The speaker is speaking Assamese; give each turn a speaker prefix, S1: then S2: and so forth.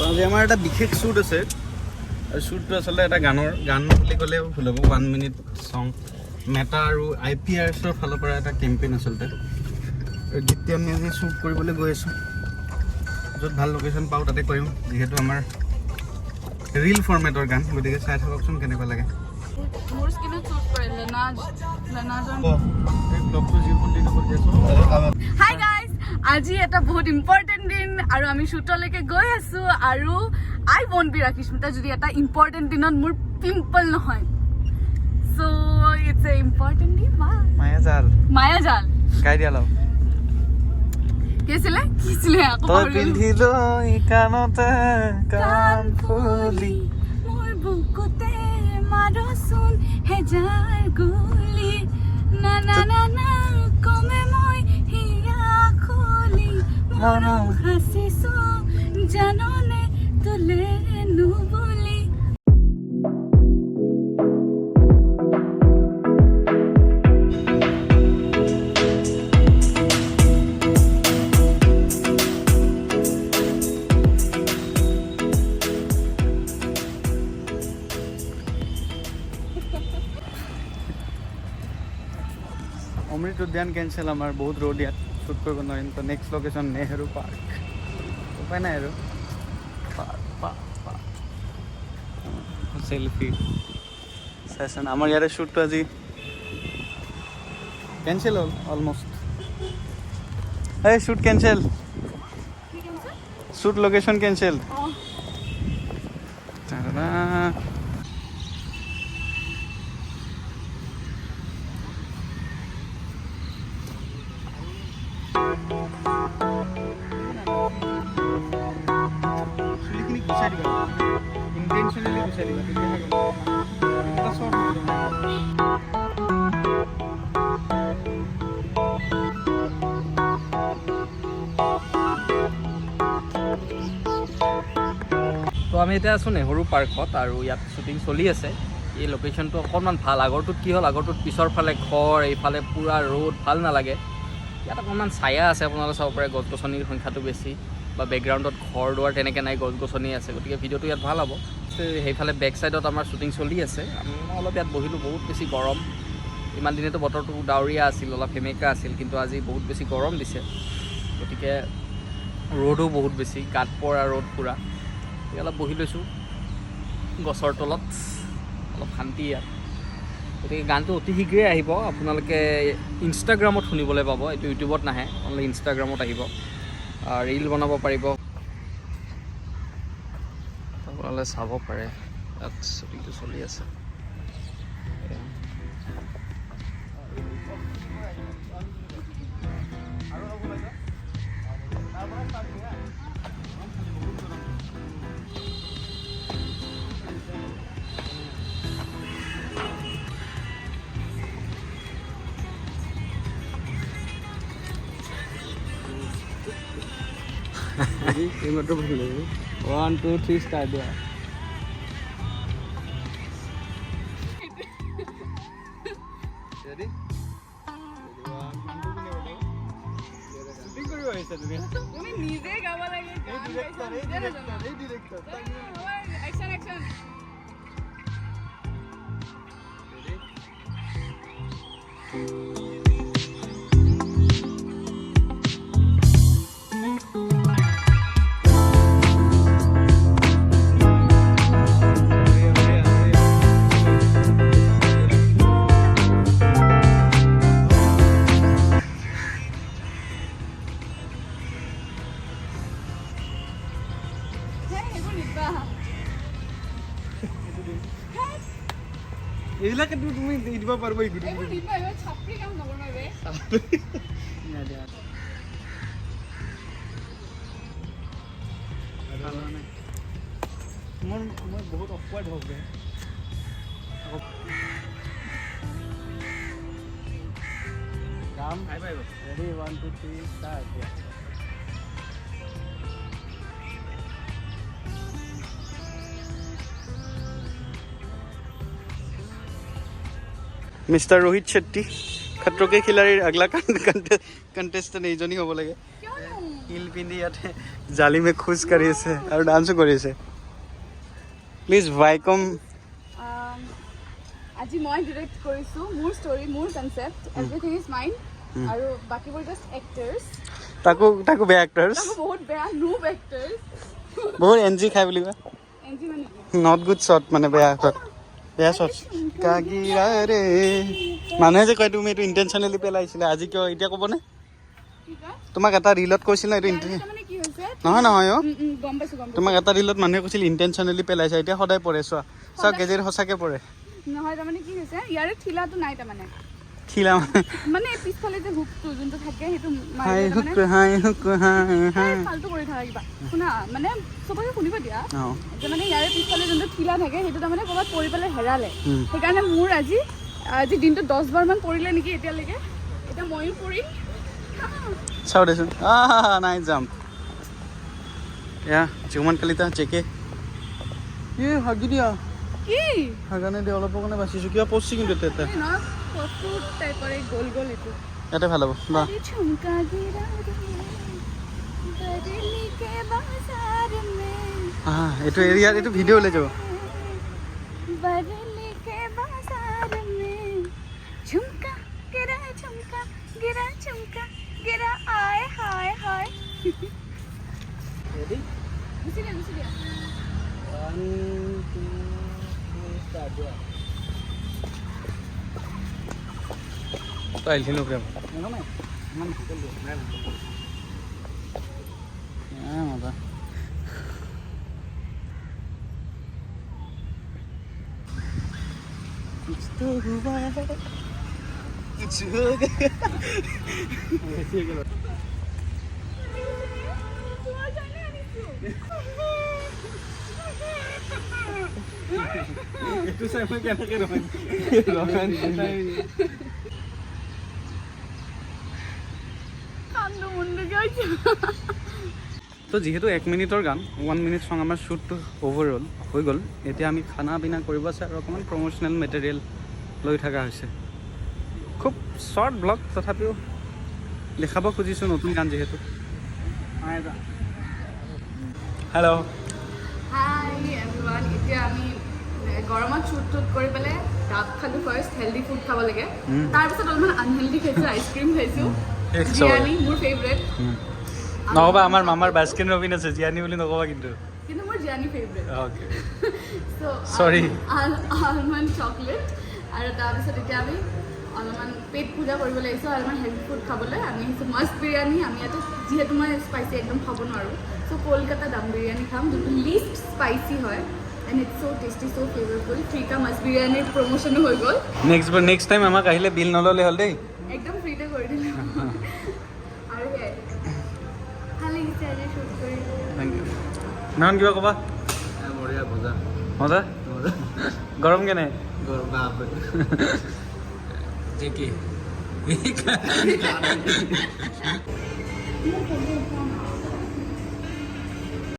S1: আজি আমাৰ এটা বিশেষ শ্বুট আছে আৰু শ্বুটটো আচলতে এটা গান বুলি ক'লে ভুল হ'ব 1 মিনিট সং মেটা আৰু IPRSৰ ফালৰ পৰা এটা কেম্পেইন আচলতে যেতিয়া আমি আজি শ্বুট কৰিবলৈ গৈ আছোঁ য'ত ভাল লোকেশ্যন পাওঁ তাতে কৰিম যিহেতু আমাৰ ৰিল ফৰ্মেটৰ গান গতিকে চাই থাককচোন কেনেকুৱা লাগে
S2: মোৰ স্কিনত শ্বুট কৰে লেনাজন হাই গাইজ আজি এটা বহুত ইম্পৰ্টেণ্ট দিন আৰু আমি শ্বুটলৈকে গৈ আছোঁ আৰু আই ৱন্ট বি ৰাকিস্মিতা যদি এটা ইম্পৰ্টেণ্ট দিনত মোৰ পিম্পল নহয় চ' ইটছ এ ইম্পৰ্টেণ্ট দিন মায়াজাল
S1: গাই দিয়া লওক
S2: কি আছিলে আকৌ
S1: পিন্ধিলো কাণতে কাণ ফুলি
S2: মোৰ বুকুতে মাৰচোন হেজাৰ গুলি না না না না কমে মই হিয়া খুলি মৰম হাসিছো জাননে তোলে নুবুলি
S1: অমৃত উদ্যান কেঞ্চেল আমাৰ বহুত ৰ'দ ইয়াত শ্বুট কৰিব নোৱাৰিম তো নেক্সট লোকেশ্যন নেহেৰু পাৰ্ক উপায় নাই আৰু চেলফি চেশ্যন আমাৰ ইয়াতে শ্বুটটো আজি কেঞ্চেল হ'ল অলমষ্ট এই shoot cancel shoot location cancel intentionally guchai diba এটা শর্ট
S3: তো আমি এতিয়া আছোঁ নেহৰু পাৰ্কত আৰু ইয়াত শ্বুটিং চলি আছে এই লোকেশ্যনটো অকণমান ভাল আগৰটোত কি হ'ল আগৰটোত পিছৰ ফালে ঘৰ এইফালে পূৰা ৰ'দ ভাল নালাগে ইয়াত অকণমান ছায়া আছে আপোনালোকে চাব পাৰে গছ গছনিৰ সংখ্যাটো বেছি বা বেকগ্ৰাউণ্ডত ঘৰ দুৱাৰ তেনেকৈ নাই গছ গছনি আছে গতিকে ভিডিঅ'টো ইয়াত ভাল হ'ব সেইফালে বেক ছাইডত আমাৰ শ্বুটিং চলি আছে আমি অলপ ইয়াত বহিলোঁ বহুত বেছি গৰম ইমান দিনেতো বতৰটো ডাৱৰীয়া আছিল অলপ সেমেকা আছিল কিন্তু আজি বহুত বেছি গৰম দিছে গতিকে ৰ'দো বহুত বেছি গাত পৰা ৰ'দ পূৰা অলপ বহি লৈছোঁ গছৰ তলত অলপ শান্তি ইয়াত গতিকে গানটো অতি শীঘ্ৰেই আহিব আপোনালোকে ইনষ্টাগ্ৰামত শুনিবলৈ পাব এইটো ইউটিউবত নাহে অনলি ইনষ্টাগ্ৰামত আহিব ৰীল বনাব পাৰিব আপোনালোকে চাব পাৰে তাত শ্বুটিংটো চলি আছে
S1: এইমাত্ৰ বহিলে 1 2 3 ষ্টাৰ্ট দিয়া
S2: তুমি নিজে গাব লাগে একশন একশন
S1: এইবিলাকে তুমি দিব পাৰিবা এই গুটি
S2: এইবোৰ নিবা এইবোৰ ছাপৰি কাম নকৰবা বে
S1: না দিয়া মই বহুত অকৱাৰ্ড হ'ব বে কাম আই বাই ready 1 2 3 start mister Rohit Shetty Khatron Ke खिलाड़ी अगला कंटेस्टेंट एजनी हो बोलेगे
S2: क्यों
S1: হিল পিন্ধি ইয়াতে জালিমে খোজ কাঢ়ি আছে আৰু ডান্সো কৰি আছে প্লিজ ৱেলকাম
S2: আজি মই ডিৰেক্ট কৰিছোঁ মোৰ ষ্টৰি মোৰ কনচেপ্ট এভৰিথিং ইজ মাইন আৰু বাকীবোৰ জাষ্ট এক্টাৰ্ছ
S1: তাকো বেয়া এক্টাৰ্ছ
S2: বহুত বেয়া নুব এক্টাৰ্ছ
S1: বহুত এনজি খাই বুলিবা
S2: এনজি মানে
S1: নট গুড শ্বট মানে বেয়া শ্বট কাগিৰা ৰে মানুহে যে কয় তুমি এইটো ইণ্টেনশ্যনেলি পেলাইছিলে আজি কিয় এতিয়া ক'বনে তোমাক এটা ৰিলত কৈছিল না এইটো নহয় অ'
S2: গম পাইছোঁ
S1: তোমাক এটা ৰিলত মানুহে কৈছিল ইণ্টেনশ্যনেলি পেলাইছে এতিয়া সদায় পৰে চোৱা কেজিৰ সঁচাকৈ পৰে
S2: নহয় তাৰমানে কি হৈছে ইয়াৰে ঠিলাটো নাই তাৰমানে
S1: খিলা
S2: মানে পিছফালে যে হুকটো যোনটো থাকে সেইটো
S1: হাই হুক হাই
S2: ফাল্টু কৰি থকা কিবা শুনা মানে চবকে শুনিব দিয়া যে মানে ইয়াৰে পিছফালে যোনটো ঠিলা থাকে সেইটো তাৰমানে ক'ৰবাত পৰি পেলাই হেৰালে সেইকাৰণে মোৰ আজি দিনটো 10 বাৰমান পৰিলে নেকি এতিয়ালৈকে এতিয়া ময়ো পৰিম
S1: চাওঁ দেচোন নাই জাম্প এয়া জিউমান কালিতা চেকে হাগি দিয়া
S2: কি
S1: হাগানে দিয়ে অলপৰ কাৰণে বাচিছোঁ কিবা পচি কিন্তু এটা
S2: গোল গোল এইটো
S1: ইয়াতে ভাল হ'ব বা
S2: ঝুমকা গিৰা বদলি কে বাজাৰ মে
S1: এইটো এৰিয়াত এইটো ভিডিঅ' ওলাই যাব
S2: बदली के बाजार में झुमका गिरा गिरा आए हाय हाय
S1: ready
S2: गुस्सी ले
S1: 1 2 3 start तो আহিলো প্ৰেম নহয় মান খেলো নাই মজা कुछ तो हुआ है कुछ हो गया ऐसे करो itu saya mau kena ke roman
S2: কান্দো মুন্ডু গাইছে
S1: তো যেহেতু 1 মিনিটৰ গান 1 মিনিট সং আমাৰ শ্বুটটো ওভাৰঅল হৈ গ'ল এতিয়া আমি খানা পিনা কৰিব আছে আৰু অকণমান প্ৰমোচনেল মেটেৰিয়েল লৈ থকা হৈছে খুব শ্বৰ্ট ব্লগ তথাপিও দেখাব খুজিছোঁ নতুন গান যিহেতু হেল্ল'
S2: হাই এভৰিৱান এতিয়া আমি গৰমত শ্বুট কৰি পেলাই ডাব খালোঁ ফাৰ্ষ্ট হেল্ডি ফুড খাব লাগে তাৰপিছত অলপমান আনহেল্ডি খাইছোঁ আইচক্ৰীম খাইছোঁ বিৰিয়ানী মোৰ ফেভৰেট
S1: নহ'বা আমাৰ মামাৰ বাস্কিন ৰবিন আছে জিয়ানি বুলি নক'বা কিন্তু
S2: মোৰ Giani favourite
S1: okay
S2: so'
S1: Sorry.
S2: Almond chocolate আৰু তাৰপিছত এতিয়া আমি অলপমান পেট পূজা কৰিব লাগিছোঁ অলপমান হেল্ডি ফুড খাবলৈ আমি আহিছোঁ মাষ্ট বিৰিয়ানী আমি ইয়াতে যিহেতু মই স্পাইচি একদম খাব নোৱাৰোঁ চ' কলকাতা দাম বিৰিয়ানী খাম যোনটো লিষ্ট স্পাইচি হয় and it's so' tasty so' flavourful ফ্ৰীকা মাষ্ট বিৰিয়ানীৰ প্ৰমোশ্যনো হৈ গ'ল
S1: নেক্সট টাইম আমাক আহিলে বিল নল'লে হ'ল দেই
S2: একদম ফ্ৰীতে কৰি দিলোঁ আৰু সেয়াই ভাল লাগিছে আজি শ্বুট কৰি
S1: থেংক ইউ মেহন কিবা ক'বা
S4: বঢ়িয়া ভজা
S1: মজা গৰম কেনে
S4: বাপ
S1: জেকে
S2: মোৰ